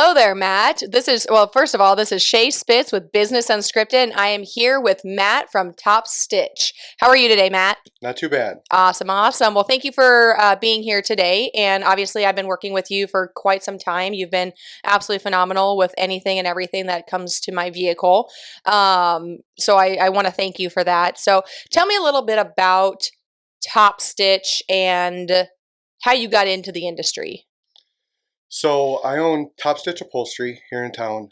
Hello there, Matt. Well, first of all, this is Shae Spitz with Business Unscripted, and I am here with Matt from Topstitch. How are you today, Matt? Not too bad. Awesome, awesome. Well, thank you for being here today. And obviously, I've been working with you for quite some time. You've been absolutely phenomenal with anything and everything that comes to my vehicle. So I want to thank you for that. So tell me a little bit about Topstitch and how you got into the industry. So I own Topstitch Upholstery here in town.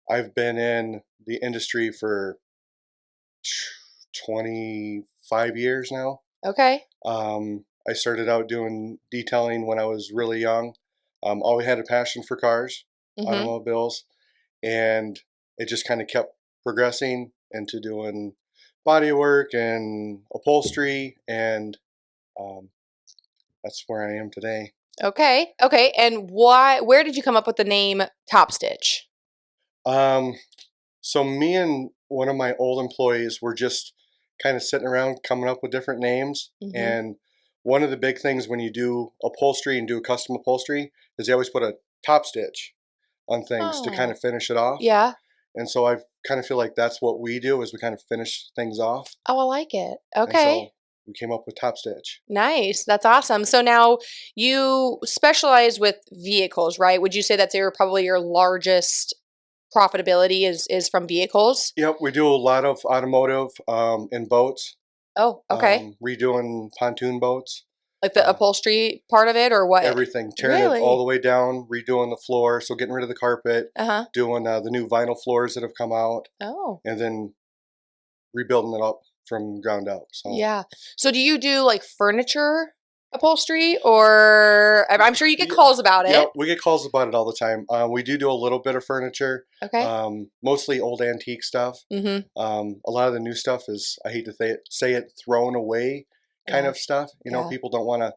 I've been in the industry for 25 years now. Okay. I started out doing detailing when I was really young. Always had a passion for cars, automobiles, and it just kind of kept progressing into doing body work and upholstery, and that's where I am today. Okay. Okay. And where did you come up with the name Topstitch? Um, so me and one of my old employees were just kind of sitting around coming up with different names. Mm-hmm. And one of the big things when you do upholstery and do custom upholstery is they always put a top stitch on things to kind Oh, of finish it off. yeah. And so I kind of feel like that's what we do is we kind of finish things off. Oh, I like it. And Okay. so we came up with top stitch. Nice. That's awesome. So now you specialize with vehicles, right? Would you say that's probably your largest profitability is from vehicles? Yep, we do a lot of automotive and boats, Oh, okay. redoing pontoon boats. Like the Um, upholstery part of it or what? Everything, tearing it all Really? the way down, redoing the floor, so getting rid of the carpet, Uh-huh. doing the new vinyl floors that have come out, Oh. and then rebuilding it up from ground up. So Yeah. So do you do like furniture upholstery or I'm sure you get yeah, calls about yeah, it. we get calls about it all the time. We do a little bit of furniture, Okay. mostly old antique stuff. Mm-hmm. A lot of the new stuff is, I hate to say it, thrown away kind Yeah. of stuff. Yeah. People don't want to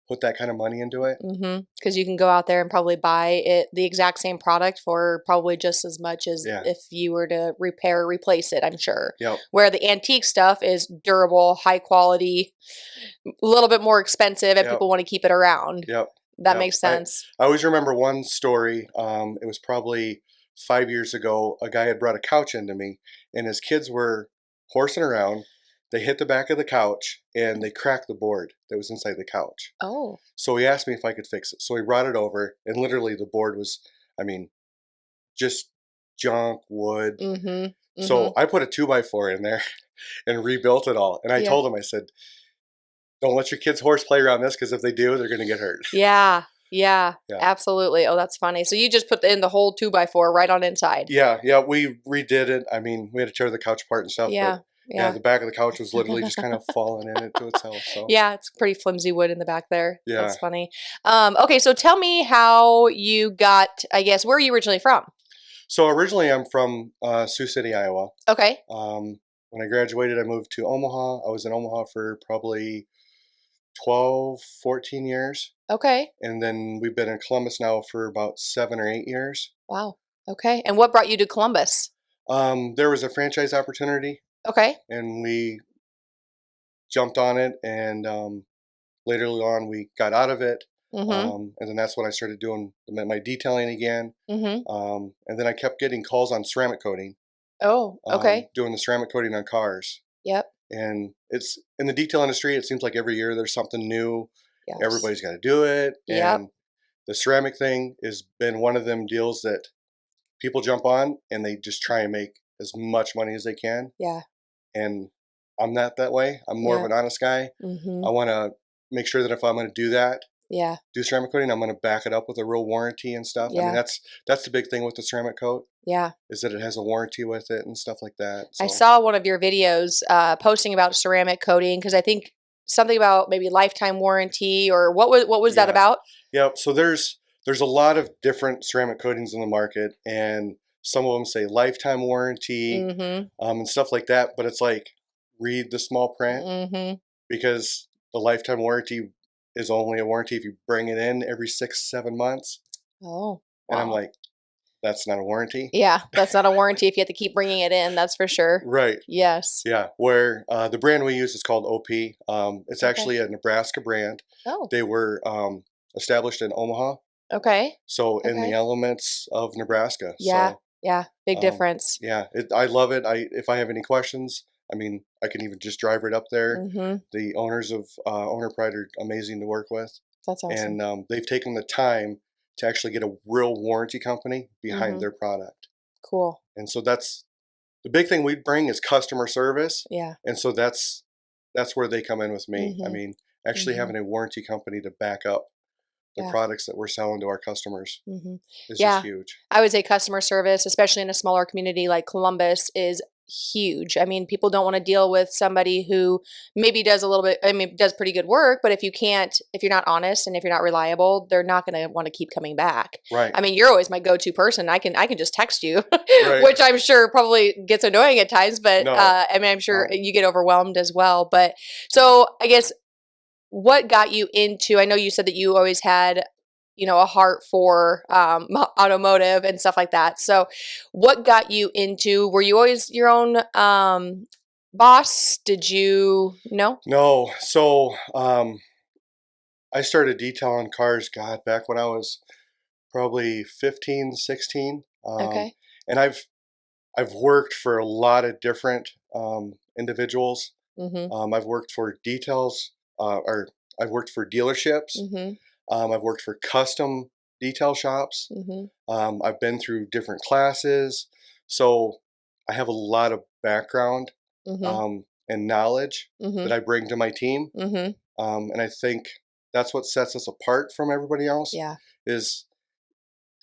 put that kind of money into it. Mm-hmm. Because you can go out there and probably buy the exact same product for probably just as much as Yeah, if you were to repair or replace it, I'm sure. yep, Where the antique stuff is durable, high quality, a little bit more expensive, and yep, people want to keep it around. yep. That Yep. makes sense. I always remember one story. It was probably 5 years ago. A guy had brought a couch into me, and his kids were horsing around. They hit the back of the couch, and they cracked the board that was inside the couch. Oh. So he asked me if I could fix it. So he brought it over, and literally the board was, I mean, just junk wood. Mm-hmm. Mm-hmm. So I put a 2x4 in there and rebuilt it all. And I Yeah. told him, I said, don't let your kids horseplay around this because if they do, they're going to get hurt. Yeah. Yeah. Yeah. Absolutely. Oh, that's funny. So you just put in the whole 2x4 right on inside. Yeah, yeah, we redid it. I mean, we had to tear the couch apart and stuff, Yeah. but yeah, Yeah. the back of the couch was literally just kind of falling in it to itself. So Yeah, it's pretty flimsy wood in the back there. yeah. That's funny. Okay, so tell me how you got, I guess, where are you originally from? So originally I'm from Sioux City, Iowa. Okay. When I graduated, I moved to Omaha. I was in Omaha for probably 12, 14 years. Okay. And then we've been in Columbus now for about 7 or 8 years. Wow. Okay. And what brought you to Columbus? There was a franchise opportunity Okay. and we jumped on it, and later on we got out of it. Mm-hmm. And then that's when I started doing my detailing again. Mm-hmm. And then I kept getting calls on ceramic coating, Oh, okay. doing the ceramic coating on cars. Yep. And it's in the detail industry, it seems like every year there's something new. Yes. Everybody's got to do it. Yep. And the ceramic thing has been one of them deals that people jump on and they just try and make as much money as they can. Yeah. And I'm not that way. I'm more of Yeah. an honest guy. Mm-hmm. I want to make sure that if I'm going to do that, Yeah. do ceramic coating, I'm going to back it up with a real warranty and stuff. I mean, Yeah. that's the big thing with the ceramic coat Yeah. is that it has a warranty with it and stuff like that. I So saw one of your videos posting about ceramic coating because I think something about maybe lifetime warranty or what was that yeah, about? yeah. So there's a lot of different ceramic coatings in the market, and some of them say lifetime warranty, Mm-hmm. and stuff like that. But it's like, read the small print, Mm-hmm. because the lifetime warranty is only a warranty if you bring it in every 6, 7 months. Oh, And I'm wow. like, that's not a warranty. Yeah, that's not a warranty if you have to keep bringing it in, that's for sure. Right. Yes. Yeah. Where the brand we use is called OP. It's Okay. actually a Nebraska brand. Oh, They were established in Omaha, Okay. So in the Okay. elements of Nebraska. Yeah. So Yeah. Big difference. yeah, I love it. If I have any questions, I mean, I can even just drive right up there. Mm-hmm. The owners of Owner Pride are amazing to work with, That's awesome. and they've taken the time to actually get a real warranty company behind Mm-hmm. their product. Cool. And so that's the big thing we bring is customer service, Yeah. and so that's where they come in with me. I Mm-hmm. mean, actually Mm-hmm. having a warranty company to back up the Yeah. products that we're selling to our customers Mm-hmm. is just Yeah. huge. I would say customer service, especially in a smaller community like Columbus, is huge. I mean, people don't want to deal with somebody who maybe does a little bit, I mean, does pretty good work, but if you're not honest and if you're not reliable, they're not going to want to keep coming back. Right, I mean, you're always my go-to person. I can just text you, right. which I'm sure probably gets annoying at times, but No, I mean, I'm sure no. you get overwhelmed as well. But so I guess what got you into, I know you said that you always had, a heart for automotive and stuff like that. So what got you into, were you always your own boss? Did you know? No. So I started detailing cars, God, back when I was probably 15, 16. Okay. And I've worked for a lot of different individuals. Mhm. I've worked for details, or I've worked for dealerships. Mhm. I've worked for custom detail shops. Mhm. I've been through different classes, so I have a lot of background Mhm. and knowledge that Mhm. I bring to my team. Mhm. And I think that's what sets us apart from everybody else. Yeah. Is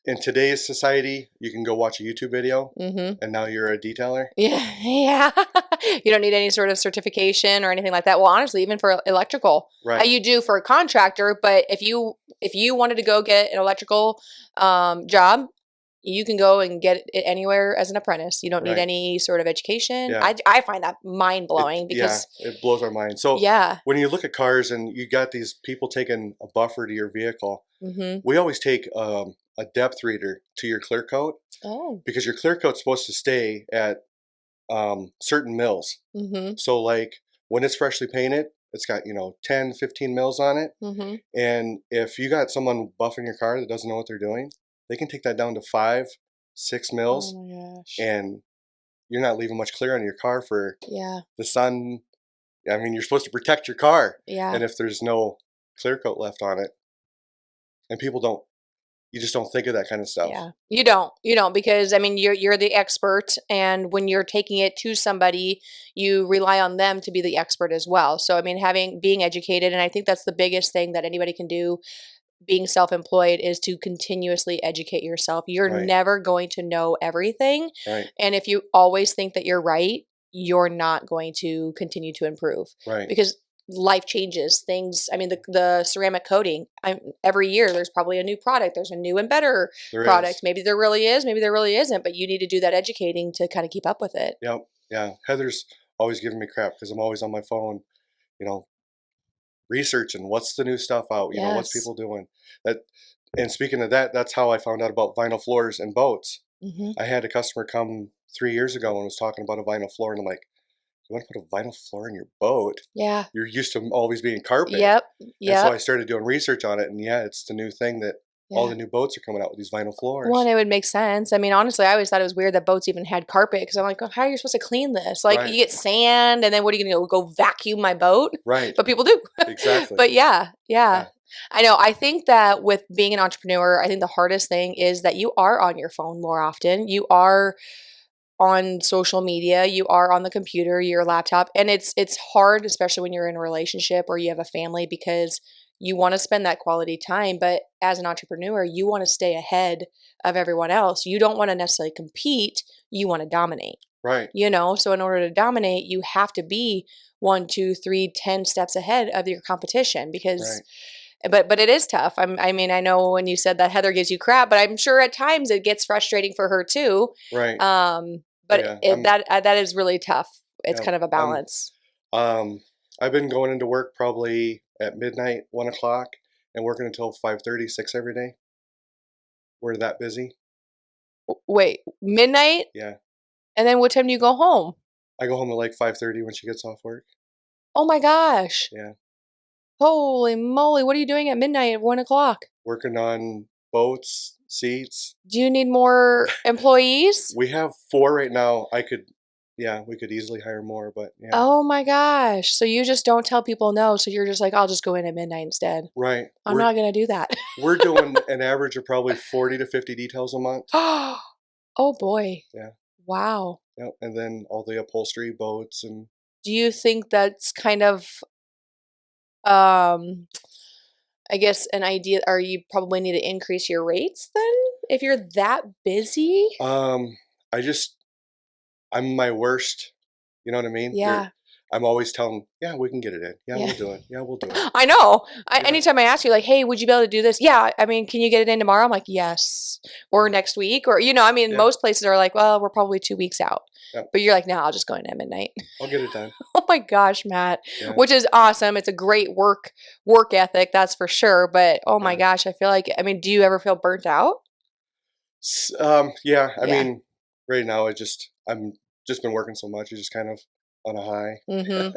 in today's society, you can go watch a YouTube video, Mhm. and now you're a detailer. Yeah. Yeah. You don't need any sort of certification or anything like that. Well, honestly, even for electrical, Right, you do for a contractor, but if you wanted to go get an electrical job, you can go and get it anywhere as an apprentice. You don't need right, any sort of education. yeah. I find that mind blowing Yeah, because it blows our mind. So yeah. when you look at cars and you got these people taking a buffer to your vehicle, Mhm. we always take a depth reader to your clear coat Oh. because your clear coat's supposed to stay at certain mils. Mhm. So like when it's freshly painted, it's got 10, 15 mils on it. Mhm. And if you got someone buffing your car that doesn't know what they're doing, they can take that down to 5, 6 Oh mils, my gosh. and you're not leaving much clear on your car for Yeah. the sun. I mean, you're supposed to protect your car, Yeah. and if there's no clear coat left on it, and people don't, you just don't think of that kind of stuff. Yeah. You don't. You don't because I mean you're the expert and when you're taking it to somebody, you rely on them to be the expert as well. So I mean having being educated and I think that's the biggest thing that anybody can do being self-employed is to continuously educate yourself. You're Right, never going to know everything. right, And if you always think that you're right, you're not going to continue to improve right. because life changes things. I mean, the ceramic coating, every year there's probably a new product. There's a new and better There product. is. Maybe there really is, maybe there really isn't, but you need to do that educating to kind of keep up with it. Yep. Yeah. Heather's always giving me crap because I'm always on my phone, you know, researching what's the new stuff out, what's Yes. people doing. That and speaking of that, that's how I found out about vinyl floors and boats. Hmm. I had a customer come 3 years ago and was talking about a vinyl floor, and I'm like, you want to put a vinyl floor in your boat? Yeah. You're used to always being carpet. Yep. And so Yep. I started doing research on it, and yeah, it's the new thing that all Yeah. the new boats are coming out with these vinyl Well, and floors. it would make sense. I mean, honestly, I always thought it was weird that boats even had carpet because I'm like, "Oh, how are you supposed to clean this? Like, you Right, get sand, and then what are you going to go vacuum my boat?" right, But people do. exactly. But yeah, yeah. Yeah, I know. I think that with being an entrepreneur, I think the hardest thing is that you are on your phone more often. You are on social media, you are on the computer, your laptop, and it's hard, especially when you're in a relationship or you have a family, because you want to spend that quality time. But as an entrepreneur, you want to stay ahead of everyone else. You don't want to necessarily compete, you want to dominate. right, So in order to dominate, you have to be one, two, three, 10 steps ahead of your competition because right, but it is tough. I mean, I know when you said that Heather gives you crap, but I'm sure at times it gets frustrating for her too. right. But Yeah, I'm, that is really tough. It's yeah, kind of a I'm, balance. um, I've been going into work probably at midnight, 1 o'clock, and working until 5:30, 6 every day. We're that busy. Wait, midnight, Yeah, and then what time do you go home? I go home at like 5:30 when she gets off work. Oh my gosh! Yeah, Holy moly! What are you doing at midnight at 1 o'clock? working on boats, seats. Do you need more employees? We have 4 right now. We could easily hire more, but yeah. Oh my gosh. So you just don't tell people no. So you're just like, I'll just go in at midnight instead. Right. I'm not going to do that. We're doing an average of probably 40 to 50 details a month. Oh boy. Yeah. Wow. Yep. And then all the upholstery, boats, and Do you think that's kind of, I guess an idea, or you probably need to increase your rates then if you're that busy? I'm my worst. You know what I mean? Yeah. I'm always telling, yeah, we can get it in. Yeah, Yeah. we'll do it. Yeah, we'll do it. I know. Yeah. Anytime I ask you, like, hey, would you be able to do this? Yeah. I mean, can you get it in tomorrow? I'm like, yes. Or next week. Or, Yeah. most places are like, well, we're probably 2 weeks out. Yep. But you're like, no, I'll just go in at midnight. I'll get it done. Oh my gosh, Matt. Yeah. Which is awesome. It's a great work ethic, that's for sure. But oh my gosh, I feel like, do you ever feel burnt out? Yeah. I mean, right now I'm just been working so much. It's just kind of on a high. Your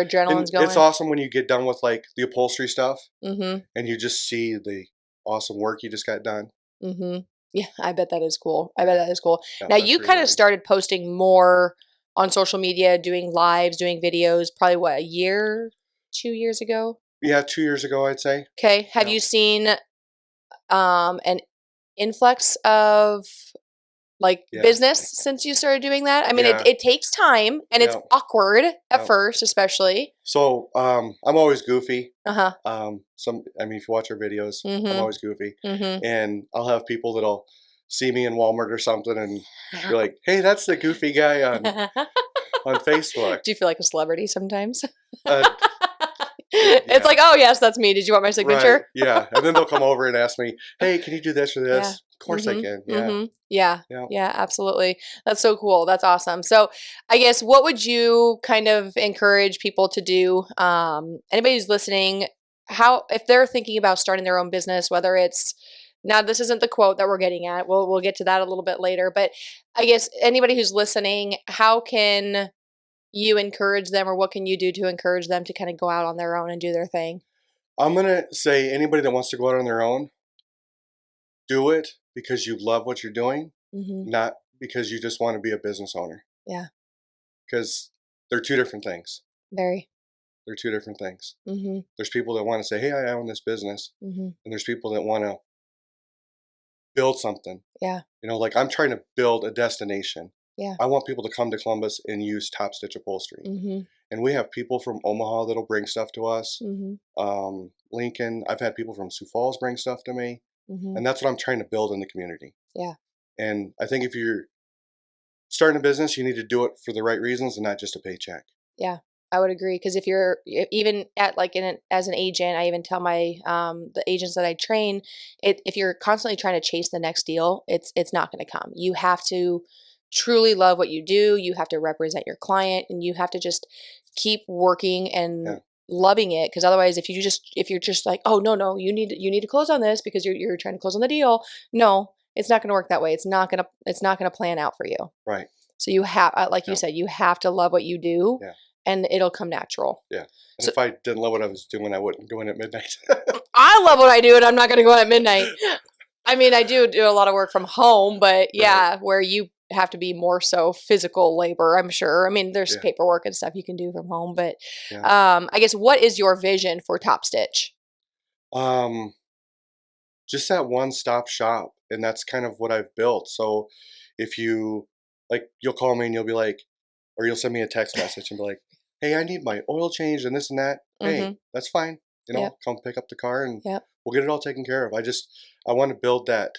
And adrenaline's going. it's awesome when you get done with like the upholstery stuff Mm-hmm. and you just see the awesome work you just got done. Mm-hmm. Yeah, I bet that is cool. I bet that is cool. Yeah, Now that's you kind of rewarding. started posting more on social media, doing lives, doing videos, probably what, a year, 2 years ago? Yeah, 2 years ago, I'd say. Okay. Have Yeah. you seen an influx of like Yeah. business since you started doing that? I mean, Yeah. it takes time and it's Yeah. awkward at Yeah. first, especially. So I'm always goofy. Uh-huh. If you watch our videos, I'm Mhm. always goofy, Mhm. and I'll have people that'll see me in Walmart or something and be like, "Hey, that's the goofy guy on Facebook." Do you feel like a celebrity sometimes? Uh, It's like, oh yes, that's me. Did you want my right, signature? yeah, and then they'll come over and ask me, "Hey, can you do this or this?" Yeah. Of course I Mhm. can. Yeah, Mhm. Yeah. yeah. Yeah, absolutely. That's so cool. That's awesome. So, I guess what would you kind of encourage people to do? Anybody who's listening, how if they're thinking about starting their own business, whether it's now this isn't the quote that we're getting at. We'll get to that a little bit later, but I guess anybody who's listening, how can you encourage them or what can you do to encourage them to kind of go out on their own and do their thing? I'm gonna say anybody that wants to go out on their own, do it because you love what you're doing, Mhm. not because you just want to be a business owner. Yeah. Because they're two different things. Very. They're two different things. Mhm. There's people that want to say, "Hey, I own this business," Mhm. and there's people that want to build something. Yeah. Like I'm trying to build a destination. Yeah. I want people to come to Columbus and use Topstitch Upholstery. Mhm. And we have people from Omaha that'll bring stuff to us. Mhm. Lincoln, I've had people from Sioux Falls bring stuff to me. Mhm. And that's what I'm trying to build in the community. Yeah. And I think if you're starting a business, you need to do it for the right reasons and not just a paycheck. Yeah, I would agree because if you're even at like as an agent, I even tell my the agents that I train, if you're constantly trying to chase the next deal, it's not going to come. You have to truly love what you do. You have to represent your client, and you have to just keep working and Yeah. loving it. Because otherwise, if you're just like, oh no, you need to close on this because you're trying to close on the deal. No, it's not going to work that way. It's not gonna plan out for you. Right. So you have, like you Yeah. said, you have to love what you do. Yeah. And it'll come natural. Yeah. And So- if I didn't love what I was doing, I wouldn't go in at midnight. I love what I do, and I'm not going to go at midnight. I mean, I do a lot of work from home, but yeah, where you have to be more so physical labor, I'm sure. I mean, there's Yeah. paperwork and stuff you can do from home, but Yeah. I guess what is your vision for Topstitch? Just that one-stop shop, and that's kind of what I've built. So if you you'll call me and you'll be like, or you'll send me a text message and be like, "Hey, I need my oil changed and this and that." Hey, that's fine. Yep. Come pick up the car and Yep. we'll get it all taken care of. I want to build that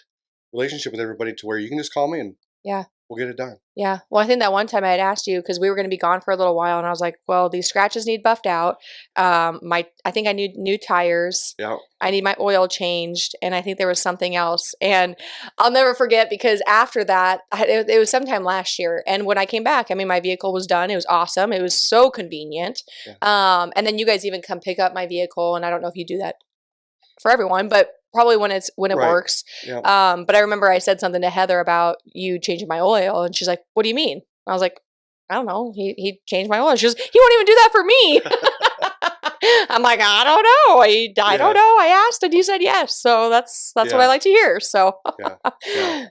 relationship with everybody to where you can just call me and Yeah. we'll get it done. Yeah. Well, I think that one time I had asked you because we were going to be gone for a little while, and I was like, "Well, these scratches need buffed out. I think I need new tires. Yeah. I need my oil changed, and I think there was something else." And I'll never forget because after that, it was sometime last year, and when I came back, I mean, my vehicle was done. It was awesome. It was so convenient. Yeah. And then you guys even come pick up my vehicle, and I don't know if you do that for everyone, but probably when it Right. works. Yeah. But I remember I said something to Heather about you changing my oil, and she's like, "What do you mean?" I was like, "I don't know. He changed my oil." She goes, "He won't even do that for me." I'm like, I don't know. I don't know. I asked and you said yes. So that's what I like to hear. So yeah.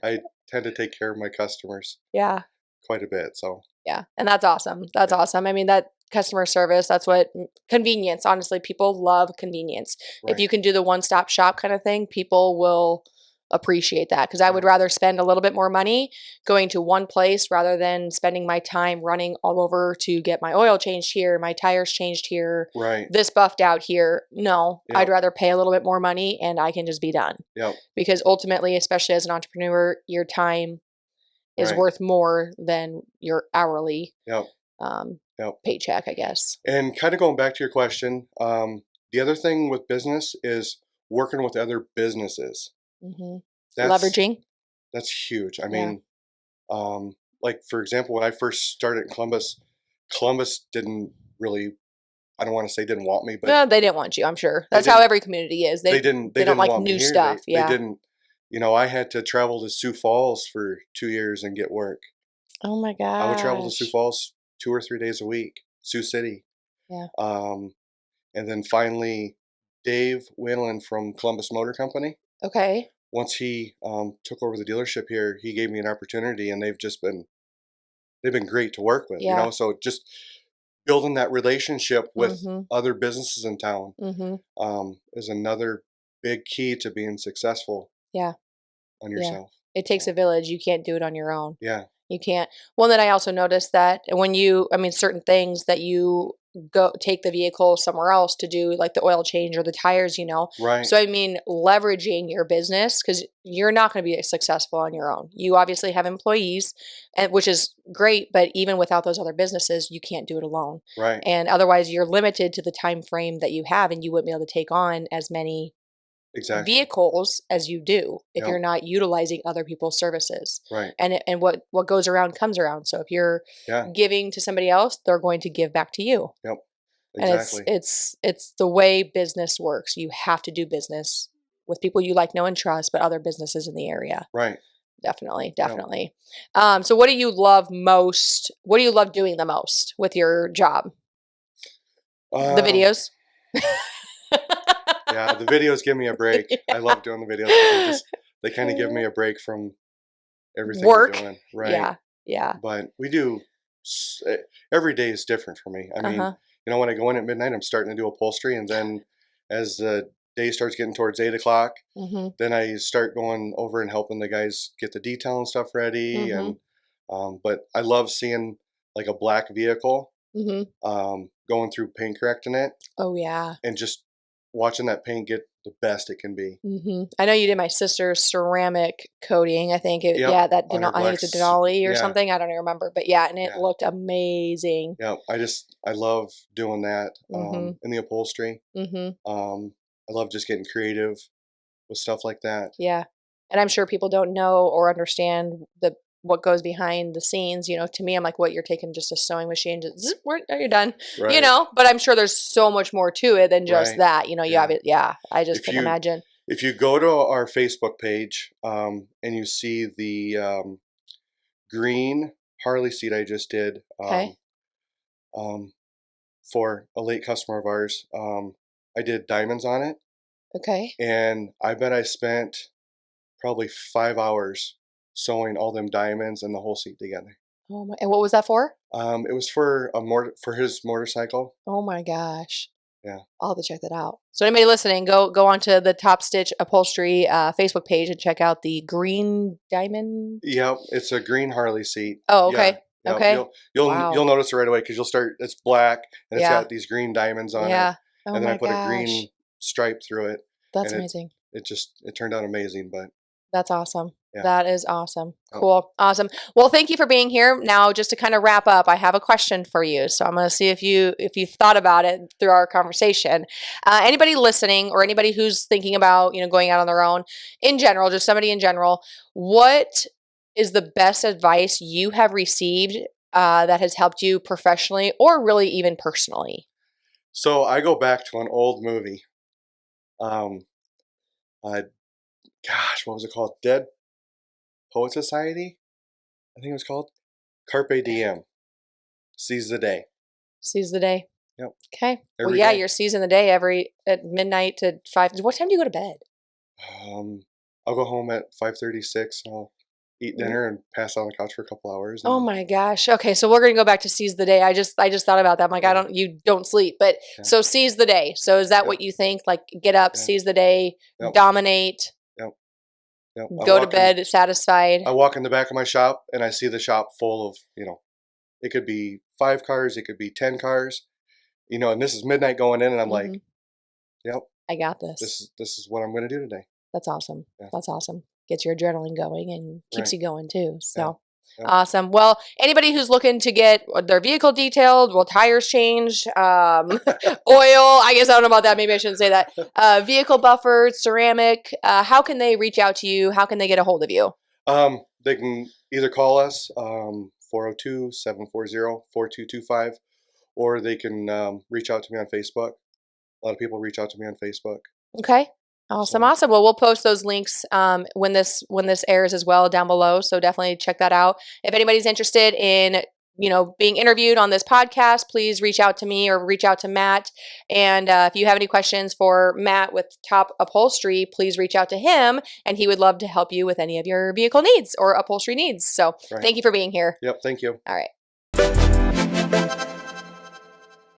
I tend to take care of my customers yeah. quite a bit. So Yeah. And that's awesome. That's awesome. I mean, that customer service, that's what convenience. Honestly, people love convenience. If you right. can do the one-stop shop kind of thing, people will appreciate that because I would rather spend a little bit more money going to one place rather than spending my time running all over to get my oil changed here, my tires changed here, Right. this buffed out here. No, I'd Yep. rather pay a little bit more money and I can just be done. Yep. Because ultimately, especially as an entrepreneur, your time is Right. worth more than your hourly Yep. um, Yep. paycheck, I guess. And kind of going back to your question, the other thing with business is working with other businesses. Hmm. That's Leveraging. that's huge. I Yeah. mean, like for example, when I first started in Columbus, Columbus didn't really. I don't want to say didn't want me, but No, they didn't want you. I'm sure they that's how didn't. every community is. They They didn't. They they don't didn't like want me new here. stuff. They Yeah. didn't. You know, I had to travel to Sioux Falls for 2 years and get work. Oh my I would travel to Sioux gosh. Falls 2 or 3 days a week. Sioux City. Yeah. Um, and then finally, Dave Whalen from Columbus Motor Company. Okay. Once he took over the dealership here, he gave me an opportunity, and they've been great to work with. You Yeah. know, so just building that relationship with Mhm. other businesses in town Mhm. is another big key to being successful Yeah. on Yeah. yourself. It takes So a village. You can't do it on your own. yeah, You can't. Well, then I also noticed that when I mean, certain things that you go take the vehicle somewhere else to do, like the oil change or the tires. right, So, I mean, leveraging your business because you're not going to be successful on your own. You obviously have employees, and which is great, but even without those other businesses, you can't do it alone. right, And otherwise, you're limited to the time frame that you have, and you wouldn't be able to take on as many exactly. vehicles as you do if Yep, you're not utilizing other people's services. right. And what goes around comes around. So if you're Yeah, giving to somebody else, they're going to give back to you. yep, And it's exactly. it's it's the way business works. You have to do business with people you like, know, and trust, but other businesses in the area. Right. Definitely, Yep. definitely. So what do you love most? What do you love doing the most with your job? The Um, videos? yeah, the videos give me a break. I love doing the videos because they kind of give me a break from everything we're Work? doing. Right. Yeah, yeah. But we do every day is different for me. I mean, Uh-huh. when I go in at midnight, I'm starting to do upholstery, and then as the day starts getting towards 8 o'clock, Mhm. then I start going over and helping the guys get the detail and stuff ready. Mhm. And but I love seeing like a black vehicle Mhm. going through paint correcting it Oh, yeah. and just watching that paint get the best it can be. I know you did my sister's ceramic coating. I think Yep, that on her I think black. it's a Denali or Yeah, something. I don't even remember, but yeah, and it yeah, looked amazing. yeah. I love doing that Mhm. in the upholstery. Mhm. I love just getting creative with stuff like that. Yeah. And I'm sure people don't know or understand what goes behind the scenes. To me, I'm like, what, you're taking just a sewing machine, just zip, are you done? Right, But I'm sure there's so much more to it than just right. that. You have Yeah. it. Yeah. I just If couldn't you imagine. if you go to our Facebook page and you see the green Harley seat I just did Okay. um, for a late customer of ours, I did diamonds on it, Okay. and I bet I spent probably 5 hours sewing all them diamonds and the whole seat together. Oh my, and what was that for? It was for for his motorcycle. Oh my gosh. Yeah. I'll have to check that out. So anybody listening, go onto the Topstitch Upholstery Facebook page and check out the green diamond. Yep, it's a green Harley seat. Oh, Yeah. okay. Yep. Okay. You'll Wow. notice it right away because you'll start. It's black and it's Yeah. got these green diamonds on it, Yeah. Oh and then I my put a gosh. green stripe through it, That's and amazing. it turned out amazing. But That's awesome. yeah. That is awesome. Yep. Cool. Awesome. Well, thank you for being here. Now, just to kind of wrap up, I have a question for you. So I'm going to see if you've thought about it through our conversation. Anybody listening or anybody who's thinking about, going out on their own in general, just somebody in general, what is the best advice you have received that has helped you professionally or really even personally? So I go back to an old movie. Um, uh, Gosh, what was it called? Dead Poet Society. I think it was called Carpe Okay. Diem. Seize the day. Seize the day. Yep. Okay. Well, Every yeah, day. you're seizing the day at midnight to 5. What time do you go to bed? I'll go home at 5:36. I'll eat dinner and pass out on the couch for a couple hours. Oh And my gosh. Okay, so we're gonna go back to seize the day. I just thought about that. I'm like, yeah, you don't sleep, but yeah, so seize the day. So is that yep, what you think? Like get up, yeah, seize the day, yep, dominate, yep, yep. go to bed satisfied. I walk in the back of my shop and I see the shop full of, it could be 5 cars, it could be 10 cars, and this is midnight going in, and I'm like, Hmm. yep, I got this this. is this is what I'm going to do today. That's awesome. Yeah, That's awesome. Gets your adrenaline going and keeps right. you going too. Yeah, So yep. awesome. Well, anybody who's looking to get their vehicle detailed, well, tires changed, oil, I guess I don't know about that. Maybe I shouldn't say that. Vehicle buffer, ceramic, how can they reach out to you? How can they get a hold of you? They can either call us 402-740-4225, or they can reach out to me on Facebook. A lot of people reach out to me on Facebook. Okay. Awesome, So awesome. Well, we'll post those links when this airs as well down below. So definitely check that out. If anybody's interested in being interviewed on this podcast, please reach out to me or reach out to Matt. And if you have any questions for Matt with Top Upholstery, please reach out to him, and he would love to help you with any of your vehicle needs or upholstery needs. So right. thank you for being here. Yep. Thank you. All right.